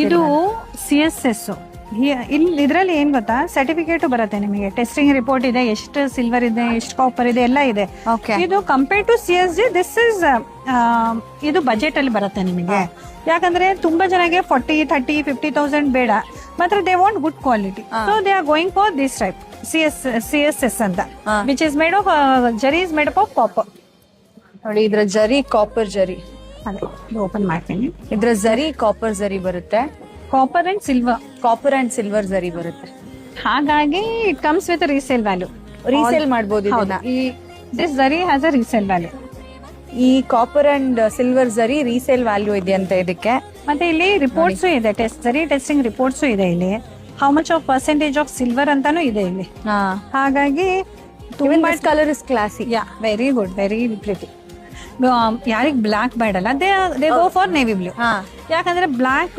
ಇದು CSS. ಇಲ್ಲಿ ಇದರಲ್ಲಿ ಏನ್ ಗೊತ್ತಾ, ಸರ್ಟಿಫಿಕೇಟ್ ಬರುತ್ತೆ ನಿಮಗೆ, ಟೆಸ್ಟಿಂಗ್ ರಿಪೋರ್ಟ್ ಇದೆ, ಎಷ್ಟು ಸಿಲ್ವರ್ ಇದೆ, ಎಷ್ಟು ಕಾಪರ್ ಇದೆ, ಎಲ್ಲ ಇದೆ. ಇದು compare to CSG, this is ಇದು ಬಜೆಟ್ ಅಲ್ಲಿ ಬರುತ್ತೆ ನಿಮಗೆ. ಯಾಕಂದ್ರೆ ತುಂಬಾ ಜನಗೆ 40, 30, 50,000 ಬೇಡ, ಮಾತ್ರ they want good quality, so they are going for this type CSS ಅಂತ, ವಿಚ್ ಇಸ್ ಮೇಡ್ ಆಫ್ ಜರಿ, ಇಸ್ ಮೇಡ್ ಆಫ್ ಕಾಪರ್. ನೋಡಿ ಇದ್ರ ಜರಿ ಕಾಪರ್ ಜರಿ, ಅದೇ ಓಪನ್ ಮಾಡ್ತೀನಿ. ಇದ್ರ ಜರಿ ಕಾಪರ್ ಜರಿ ಬರುತ್ತೆ, copper and silver, copper and silver ಜರಿ ಬರುತ್ತೆ. ಹಾಗಾಗಿ it comes with resale value. Resale ಮಾಡಬಹುದು ಇದನ್ನ. ಈ ದಿಸ್ ಜರಿ ಹ್ಯಾಸ್ ಅ ರೀಸೇಲ್ ವ್ಯಾಲ್ಯೂ. ಈ ಕಾಪರ್ ಅಂಡ್ ಸಿಲ್ವರ್ ಜರಿ ರೀಸೇಲ್ ವ್ಯಾಲ್ಯೂ ಇದೆ ಅಂತ ಇದಕ್ಕೆ. ಮತ್ತೆ ಇಲ್ಲಿ ರಿಪೋರ್ಟ್ಸ್ ಇದೆ, ಜರಿ ಟೆಸ್ಟಿಂಗ್ ರಿಪೋರ್ಟ್ಸ್ ಇದೆ ಇಲ್ಲಿ, how much of percentage of silver ಅಂತಾನು ಇದೆ ಇಲ್ಲಿ. ಹಾಗಾಗಿ ತುಂಬಾ colour is classy. Yeah, very good, very pretty. ಯಾರಿಗ್ ಬ್ಲಾಕ್ ಬೇಡಲ್ಲ, they go for navy blue. ಯಾಕಂದ್ರೆ ಬ್ಲಾಕ್